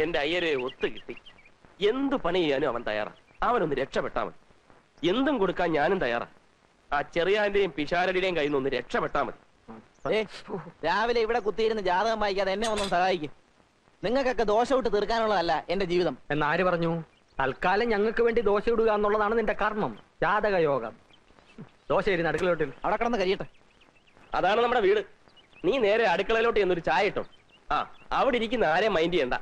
എന്റെ അയ്യരെ ഒത്തു കിട്ടി. എന്ത് പണി ചെയ്യാനും അവൻ തയ്യാറാ. അവനൊന്ന് രക്ഷപ്പെട്ടാ മതി. എന്തും കൊടുക്കാൻ ഞാനും തയ്യാറാ. ആ ചെറിയാന്റെയും പിഷാരടിയുടെയും കയ്യിൽ നിന്ന് ഒന്ന് രക്ഷപ്പെട്ടാ മതി. രാവിലെ ഇവിടെ കുത്തിയിരുന്ന് ജാതകം വായിക്കാതെ എന്നെ ഒന്നും സഹായിക്കും. നിങ്ങൾക്കൊക്കെ ദോശ വിട്ട് തീർക്കാനുള്ളതല്ല എന്റെ ജീവിതം. എന്നാര് പറഞ്ഞു? തൽക്കാലം ഞങ്ങൾക്ക് വേണ്ടി ദോശ ഇടുക എന്നുള്ളതാണ് നിന്റെ കർമ്മം, ജാതക യോഗം. ദോശ ഇരുന്ന് അടുക്കളയോട്ടിൽ അവിടെ കിടന്ന് കഴിയട്ടെ. അതാണ് നമ്മുടെ വീട്. നീ നേരെ അടുക്കളയിലോട്ട് എന്നൊരു ചായ ഇട്ടോ. ആ അവിടെ ഇരിക്കുന്ന ആരെയും മൈൻഡ് ചെയ്യണ്ട.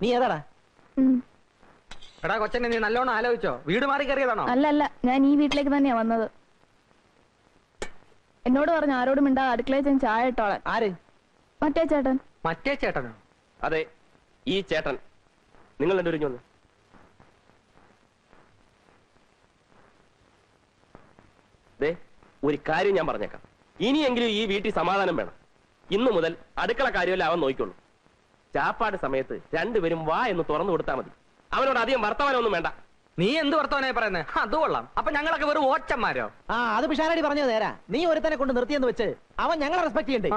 നീ ഏതാടാ? എടാ കൊച്ചനെ, നീ നല്ലോണം ആലോചിച്ചോ? വീട് മാറി കയറിയതാണോ? അല്ല, ഞാൻ ഈ വീട്ടിലേക്ക് തന്നെയാ വന്നത്. എന്നോട് പറഞ്ഞു ആരോടും മിണ്ടാ അടുക്കളയിൽ ചെന്ന് ചായ ഇട്ടോളാൻ. ആര്? മറ്റേ ചേട്ടൻ. മറ്റേ ചേട്ടനോ? അതെ, ഈ ചേട്ടൻ. നിങ്ങൾ രണ്ടുപേരും വന്ന്. ദേ, ഒരു കാര്യം ഞാൻ പറഞ്ഞേക്കാം. ഇനിയെങ്കിലും ഈ വീട്ടിൽ സമാധാനം വേണം. ഇന്നു മുതൽ അടുക്കള കാര്യമല്ല അവൻ നോക്കിക്കൊള്ളു. ചാപ്പാട് സമയത്ത് രണ്ടുപേരും വാ എന്ന് തുറന്നു കൊടുത്താൽ മതി. അവനോട് അധികം വർത്തമാനമൊന്നും വേണ്ട. നീ എന്ത് വർത്തമാനായി പറയുന്നത്? അത് കൊള്ളാം. അപ്പൊ ഞങ്ങളൊക്കെ വെറും ഓച്ചന്മാരോ? അത് പിഷാരടി പറഞ്ഞത് നേരാ. നീ ഒരുത്തനെ കൊണ്ട് നിർത്തിയെന്ന് വെച്ച് അവൻ ഞങ്ങളെ റെസ്പെക്ട് ചെയ്യണ്ടേ?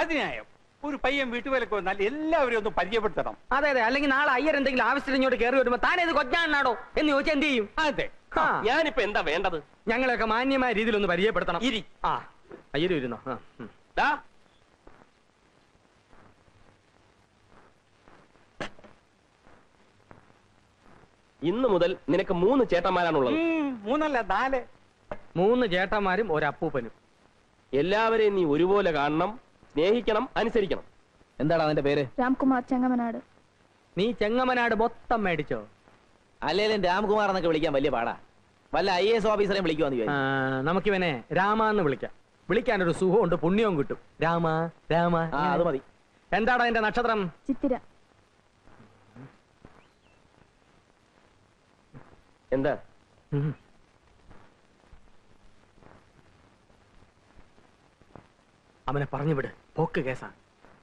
അതിനായം ഒരു പയ്യൻ വീട്ടുവേലക്ക് വന്നാൽ എല്ലാവരും ഒന്ന് പരിചയപ്പെടുത്തണം. അതെ, അല്ലെങ്കിൽ നാളെ അയ്യർ എന്തെങ്കിലും ആവശ്യത്തിന് ഇങ്ങോട്ട് കയറി വരുമ്പോ താനേത് കൊച്ചാണാടോ എന്ന് ചോദിച്ചാൽ എന്ത് ചെയ്യും? അതെ, ഞാനിപ്പോ എന്താ വേണ്ടത്? ഞങ്ങളെയൊക്കെ മാന്യമായ രീതിയിൽ ഒന്ന് പരിചയപ്പെടുത്തണം. ഇരി. ആ അയ്യര് ഇരുന്നോ? ഇന്നു മുതൽ നിനക്ക് 3 ചേട്ടന്മാരാണുള്ളത്. 3 അല്ല 4. 3 ചേട്ടന്മാരും ഒരപ്പൂപ്പനും. എല്ലാവരെയും നീ ഒരുപോലെ കാണണം, സ്നേഹിക്കണം, അനുസരിക്കണം. എന്താണ് അതിന്റെ പേര്? രാംകുമാർ ചെങ്ങമനാട്. നീ ചെങ്ങമനാട് മൊത്തം മേടിച്ചോ? അല്ലേലും രാംകുമാർ എന്നൊക്കെ വിളിക്കാൻ വലിയ പാടാ. വല്ല IAS ഓഫീസറെയും വിളിക്കുവാന്ന്. നമുക്കിവനെ രാമാന്ന് വിളിക്കാം. വിളിക്കാനൊരു സുഖമുണ്ട്, പുണ്യവും കിട്ടും. രാമ രാമ. അത് മതി. എന്താടാ എന്റെ നക്ഷത്രം? ചിത്തിര. എന്താ? അവനെ പറഞ്ഞുവിട്, പോക്ക് കേസാ.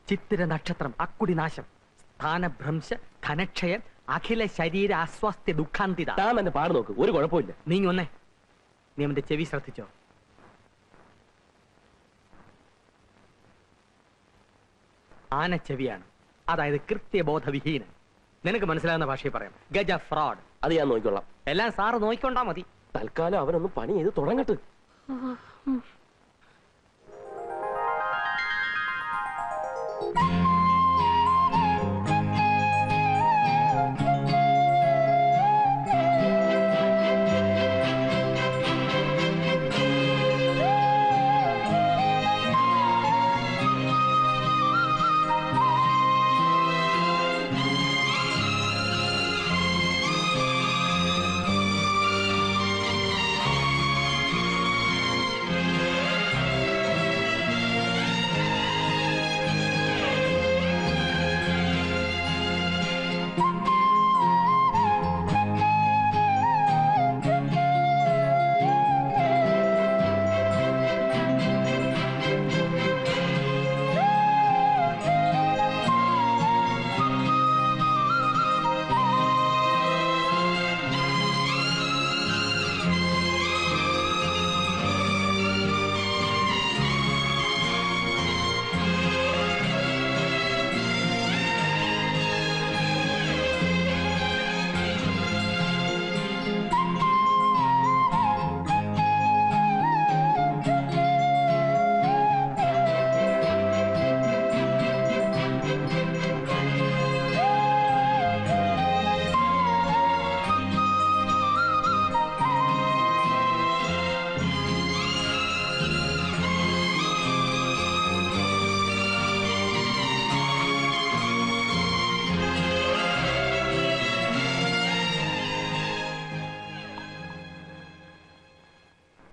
ചിത്തിര നക്ഷത്രം, അക്കുടി നാശം, സ്ഥാനഭ്രംശ, ധനക്ഷയൻ, അഖില ശരീര അസ്വാസ്ഥ്യ ദുഃഖാന്തിത. താൻ തന്നെ പാട് നോക്ക്, ഒരു കുഴപ്പമില്ല. നീ ഒന്നേ, നീ അവന്റെ ചെവി ശ്രദ്ധിച്ചോ? ആനച്ചെവിയാണ്, അതായത് കൃത്യബോധവിഹീനൻ. നിനക്ക് മനസ്സിലാകുന്ന ഭാഷയിൽ പറയാം, ഗജ ഫ്രോഡ്. അത് ഞാൻ നോക്കിക്കൊള്ളാം. എല്ലാം സാറ് നോക്കിക്കൊണ്ടാ മതി. തൽക്കാലം അവനൊന്ന് പണി ചെയ്ത് തുടങ്ങട്ടെ.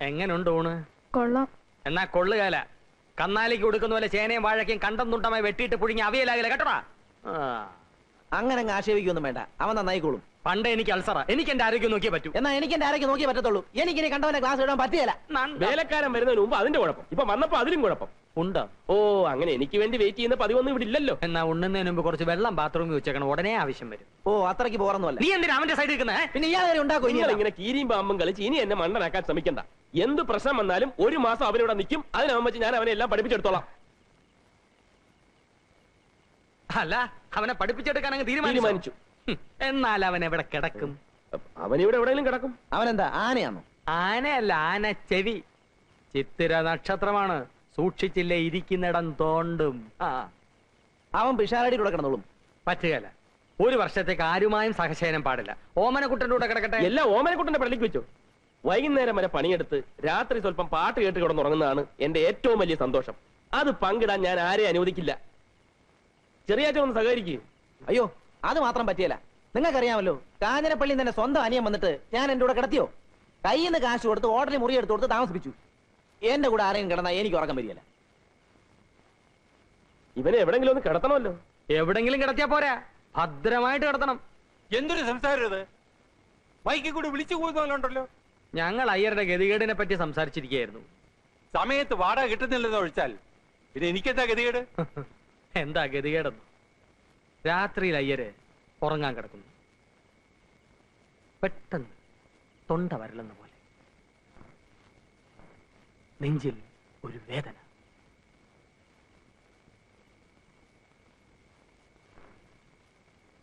എങ്ങനുണ്ട് ഊണ്? കൊള്ളാം. എന്നാ കൊള്ളുകാല. കന്നാലിക്ക് കൊടുക്കുന്ന പോലെ ചേനയും വാഴയ്ക്കും കണ്ടം തുണ്ടമായി വെട്ടിയിട്ട് പുഴുങ്ങി അവിയലാകില്ല കേട്ടോടാ. അങ്ങനെ ആക്ഷേപിക്കൊന്നും വേണ്ട, അവൻ നന്നായിക്കോളും. പണ്ട് എനിക്ക് അൾസറ, എനിക്ക് എന്റെ ആരോഗ്യം നോക്കിയേ പറ്റൂ. എന്നാ എനിക്ക് എന്റെ ആരോഗ്യം നോക്കിയേ പറ്റത്തുള്ളൂ. എനിക്കിനി കണ്ടവനെ ക്ലാസ് ഇടാൻ പറ്റിയല്ല. വേലക്കാരൻ വരുന്നതിന് മുമ്പ് അതിന്റെ കുഴപ്പം, ഇപ്പൊ വന്നപ്പോ അതിലും കുഴപ്പം ഉണ്ടോ? ഓ, അങ്ങനെ എനിക്ക് വേണ്ടി വെയിറ്റ് ചെയ്യുന്ന പതിവൊന്നും ഇവിടെ ഇല്ലല്ലോ. എന്നാ ഉണ്ണുന്നതിന് മുമ്പ് കുറച്ച് വെള്ളം ബാത്റൂമിൽ വെച്ചേക്കണം, ഉടനെ ആവശ്യം വരും. ഓ, അത്രയ്ക്ക് പോറൊന്നുമല്ല. നീ എന്തിനാ അവന്റെ സൈഡിൽ നിൽക്കുന്നേ? പിന്നെ ഇയാളെ ഉണ്ടാക്കും. ഇങ്ങനെ കീരിയും പാമ്പും കളിച്ച് ഇനി എന്നെ മണ്ടനാക്കാൻ ശ്രമിക്കണ്ട. എന്ത് പ്രശ്നം വന്നാലും 1 മാസം അവനിവിടെ നിൽക്കും. അതിനവൻ വെച്ച് ഞാൻ അവനെ എല്ലാം പഠിപ്പിച്ചെടുത്തോളാം. അല്ല, അവനെ പഠിപ്പിച്ചെടുക്കാൻ അങ്ങ് തീരുമാനിച്ചു. എന്നാൽ അവൻ എവിടെ കിടക്കും? അവനിവിടെ എവിടെയെങ്കിലും കിടക്കും. അവനെന്താ ആനയാണോ? ആനയല്ല, ആന ചെവി. ചിത്തിര നക്ഷത്രമാണ്. സൂക്ഷിച്ചില്ലേ ഇരിക്കുന്നിടം തോണ്ടും. അവൻ പിഷാരടിയുടെ കൂടെ കിടന്നോളും. പറ്റുകയല്ല. 1 വർഷത്തേക്ക് ആരുമായും സഹശയനം പാടില്ല. ഓമനക്കുട്ടന്റെ കൂടെ കിടക്കട്ടെ. എല്ലാം ഓമനക്കുട്ടന്റെ പള്ളിക്ക് വെച്ചു. വൈകുന്നേരം വരെ പണിയെടുത്ത് രാത്രി സ്വല്പം പാട്ട് കേട്ട് കിടന്നുറങ്ങുന്നതാണ് എന്റെ ഏറ്റവും വലിയ സന്തോഷം. അത് പങ്കിടാൻ ഞാൻ ആരെയും അനുവദിക്കില്ല. ചെറിയാറ്റം ഒന്ന് സഹകരിക്കും. അയ്യോ, അത് മാത്രം പറ്റിയല്ല. നിങ്ങൾക്കറിയാമല്ലോ, കാഞ്ഞിരപ്പള്ളി തന്നെ സ്വന്തം അനിയൻ വന്നിട്ട് ഞാൻ എന്റെ കൂടെ കിടത്തിയോ? കയ്യിൽ നിന്ന് കാശ് കൊടുത്ത് ഹോട്ടലിൽ മുറി എടുത്ത് കൊടുത്ത് താമസിപ്പിച്ചു. എന്റെ കൂടെ ആരെയും കിടന്നാൽ എനിക്ക് ഉറക്കം വരികയല്ല. ഇവനെ എവിടെങ്കിലും ഒന്ന് കിടത്തണമല്ലോ. എവിടെങ്കിലും കിടത്തിയാ പോരാ, ഭദ്രമായിട്ട് കിടത്തണം. എന്തൊരു സംസാരം ഇത്! മൈക്കിൽ കൂടി വിളിച്ചു പോകുന്നവരുണ്ടല്ലോ. ഞങ്ങൾ അയ്യരുടെ ഗതികേടിനെ പറ്റി സംസാരിച്ചിരിക്കുകയായിരുന്നു. സമയത്ത് വാടക കിട്ടുന്നില്ലെന്ന് ഒഴിച്ചാൽ പിന്നെ എനിക്കെന്താ ഗതികേട്? എന്താ ഗതികേടെന്ന്? രാത്രിയിൽ അയ്യര് ഉറങ്ങാൻ കിടക്കുന്നു. പെട്ടെന്ന് തൊണ്ട വരലെന്ന പോലെ നെഞ്ചിൽ ഒരു വേദന.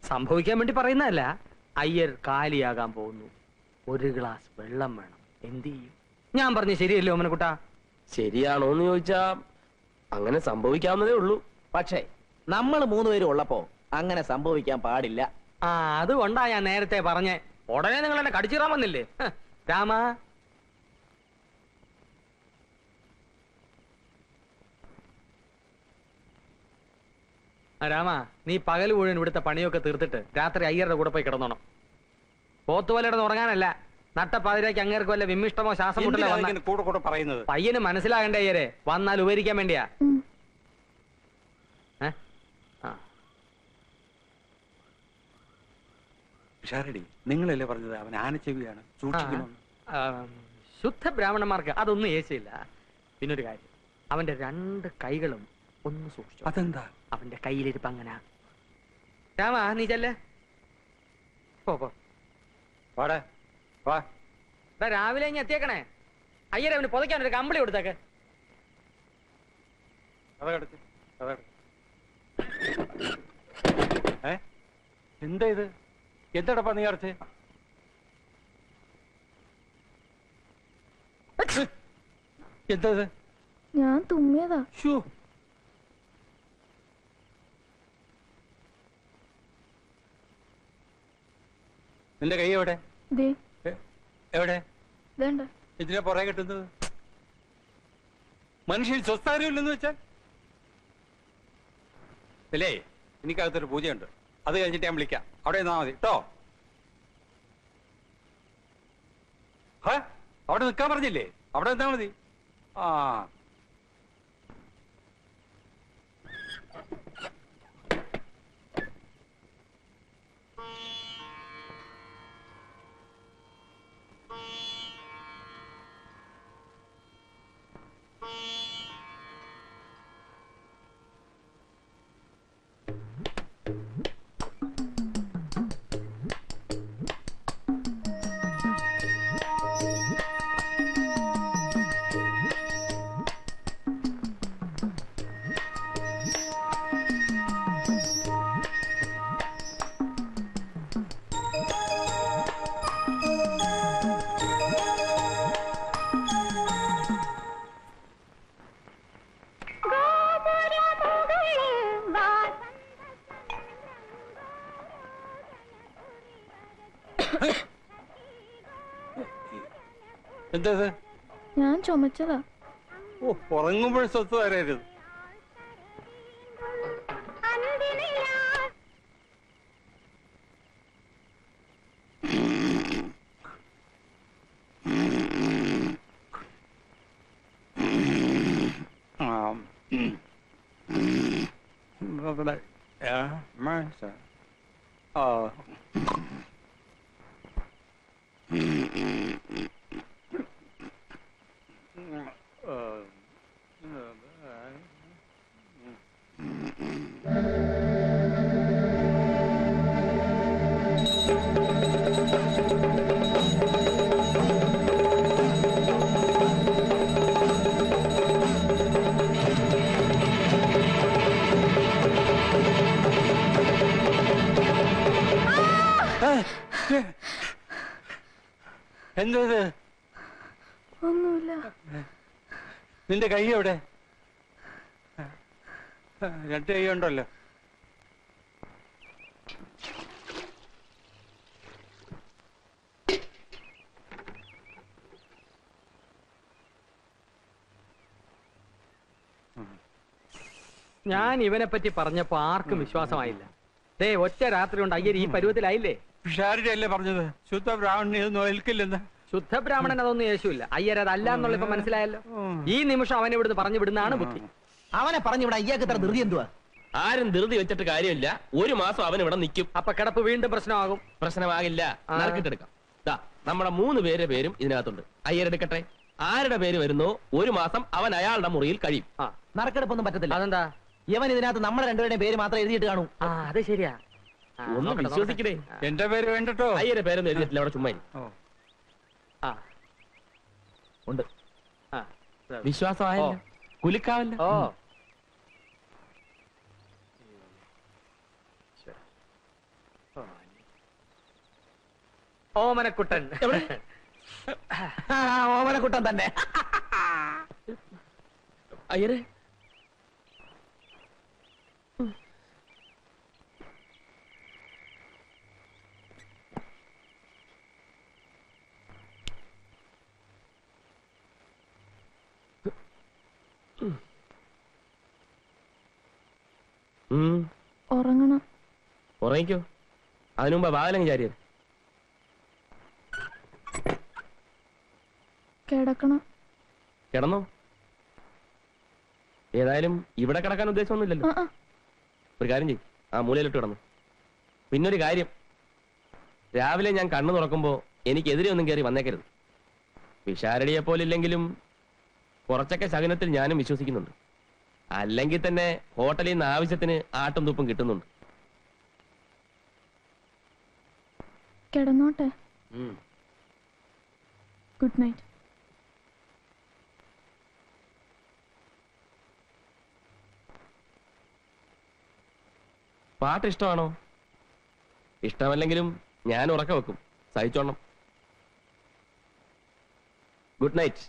സംഭവിക്കാൻ വേണ്ടി പറയുന്നതല്ല. അയ്യർ കാലിയാകാൻ പോകുന്നു. 1 ഗ്ലാസ് വെള്ളം വേണം. എന്ത് ചെയ്യും? ഞാൻ പറഞ്ഞു ശരിയല്ലോ ഓമനക്കുട്ടാ? ശരിയാണോന്ന് ചോദിച്ചാ അങ്ങനെ സംഭവിക്കാവുന്നതേ ഉള്ളൂ. പക്ഷേ നമ്മൾ 3 പേരും ഉള്ളപ്പോ അങ്ങനെ സംഭവിക്കാൻ പാടില്ല. അതുകൊണ്ടാ ഞാൻ നേരത്തെ പറഞ്ഞേ. ഉടനെ നിങ്ങൾ എന്നെ കടിച്ചിറാൻ വന്നില്ലേ? രാമ, രാമ, നീ പകൽ മുഴുവൻ ഇവിടുത്തെ പണിയൊക്കെ തീർത്തിട്ട് രാത്രി അയ്യരുടെ കൂടെ പോയി കിടന്നോണം. പോത്തുവലയുടെ ഉറങ്ങാനല്ല. നട്ടപ്പാതിരേക്ക് അങ്ങേർക്ക് വല്ല വിമ്മിഷ്ടമോ ശ്വാസം മുട്ടലോ വന്നാൽ കൂടെ കൂടെ പറയുന്നത് പയ്യന് മനസ്സിലാകണ്ടേ അയ്യരെ? വന്നാൽ ഉപകരിക്കാൻ വേണ്ടിയാ. പിഷാരടി, നിങ്ങളല്ലേ പറഞ്ഞത് അവൻ ആനച്ചെവിയാണ്, സൂക്ഷിക്കണം. ശുദ്ധ ബ്രാഹ്മണന്മാർക്ക് അതൊന്നും ഏശയില്ല. പിന്നൊരു കാര്യം, അവന്റെ 2 കൈകളും ഒന്ന് സൂക്ഷിച്ചു. അതെന്താ? അവന്റെ കയ്യിലിരിപ്പ് അങ്ങനെ. രാമ, നീ ചെല്ലേ. പോ. വാടാ, വാ. രാവിലെ ഇനി എത്തിയേക്കണേ. അയ്യരെ അവന് പുതയ്ക്കാൻ ഒരു കമ്പിളി കൊടുത്തേക്ക്. എന്താ ഇത്? എന്താടപ്പാ നീ അടച്ച്? എന്താ ഇത്? ഞാൻ തുമ്മിയതാ. നിന്റെ കൈ എവിടെ? എവിടെ? ഇതിനെ പുറകെ കിട്ടുന്നത്? മനുഷ്യൻ സ്വസ്ഥാനമില്ലെന്ന് വെച്ചാൽ അല്ലേ? എനിക്കകത്തൊരു പൂജയുണ്ട്, അത് കഴിഞ്ഞിട്ട് ഞാൻ വിളിക്കാം. അവിടെ നിന്നാ മതി കേട്ടോ. അവിടെ നിൽക്കാൻ പറഞ്ഞില്ലേ? അവിടെ നിന്നാ മതി. ആ, എന്താ? ഞാൻ ചുമച്ചതാ. ഓ, ഉറങ്ങുമ്പോഴും സ്വത്ത് തരരുത്. എന്തത്? ഒന്നുമില്ല. നിന്റെ കൈ എവിടെ? രണ്ട് കൈ ഉണ്ടല്ലോ. ഞാൻ ഇവനെ പറ്റി പറഞ്ഞപ്പോ ആർക്കും വിശ്വാസമായില്ല. ദേ ഒറ്റ രാത്രി കൊണ്ട് അയ്യർ ഈ പരുവത്തിലായില്ലേ? പിഷാരുടെ അല്ലേ പറഞ്ഞത് ശുദ്ധ ബ്രാഹ്മണി ഇതൊന്നും ഏൽക്കില്ലെന്ന്? ശുദ്ധ ബ്രാഹ്മണൻ അതൊന്നും യേശുവില്ല. അയ്യർ അതല്ല എന്നുള്ള ഇപ്പൊ മനസ്സിലായല്ലോ. ഈ നിമിഷം അവനെ ഇവിടുന്ന് പറഞ്ഞു വിടുന്നതാണ് ബുദ്ധി. അവനെ പറഞ്ഞു ഇവിടെ അയ്യാക്ക് ഇത്ര ധൃതി എന്തുവാ? ആരും ധൃതി വെച്ചിട്ട് കാര്യമില്ല. ഒരു മാസം അവൻ ഇവിടെ നിൽക്കും. അപ്പൊ കിടപ്പ് വീണ്ടും പ്രശ്നമാകും. പ്രശ്നമാകില്ല. നറുക്കിട്ടെടുക്കാം. ദാ നമ്മുടെ 3 പേരുടെ പേരും ഇതിനകത്തുണ്ട്. അയ്യരെടുക്കട്ടെ. ആരുടെ പേര് വരുന്നോ ഒരു മാസം അവൻ അയാളുടെ മുറിയിൽ കഴിയും. നറുക്കെടുപ്പൊന്നും പറ്റത്തില്ല. അതെന്താ? ഇവൻ ഇതിനകത്ത് നമ്മുടെ രണ്ടുപേരുടെയും പേര് മാത്രം എഴുതിയിട്ട് കാണൂ. അത് ശരിയാ. ഒന്ന് വിശ്വസിക്കണേ. എന്റെ പേര് വേണ്ടട്ടോ. അയ്യരെ പേരൊന്നും എഴുതിയിട്ടില്ല. അവിടെ ചുമ്മാ ഉണ്ട്. വിശ്വാസമായല്ലോ. കുലുക്കാവല്ല. ഓമനക്കുട്ടൻ. ഓമനക്കുട്ടൻ തന്നെ. അയ്യരെ ഉറങ്ങണം. ഉറങ്ങിക്കോ. അതിനു മുമ്പ് വാതിലങ്ങ് ചാരിയത്. കിടക്കണം. കിടന്നോ? ഏതായാലും ഇവിടെ കിടക്കാൻ ഉദ്ദേശമൊന്നുമില്ലല്ലോ. ഒരു കാര്യം ചെയ്യും, ആ മൂലയിലിട്ട് കിടന്നു. പിന്നൊരു കാര്യം, രാവിലെ ഞാൻ കണ്ണു തുറക്കുമ്പോ എനിക്കെതിരെ ഒന്നും കയറി വന്നേക്കരുത്. വിശാരടിയെ പോലില്ലെങ്കിലും കുറച്ചൊക്കെ ശകുനത്തിൽ ഞാനും വിശ്വസിക്കുന്നുണ്ട്. അല്ലെങ്കിൽ തന്നെ ഹോട്ടലിൽ നിന്ന് ആവശ്യത്തിന് ആട്ടും തുപ്പും കിട്ടുന്നുണ്ട്. കിടന്നോട്ടെ. Good night. പാട്ട് ഇഷ്ടമാണോ? ഇഷ്ടമല്ലെങ്കിലും ഞാൻ ഉറക്കം വെക്കും. സഹിച്ചോണം. Good night.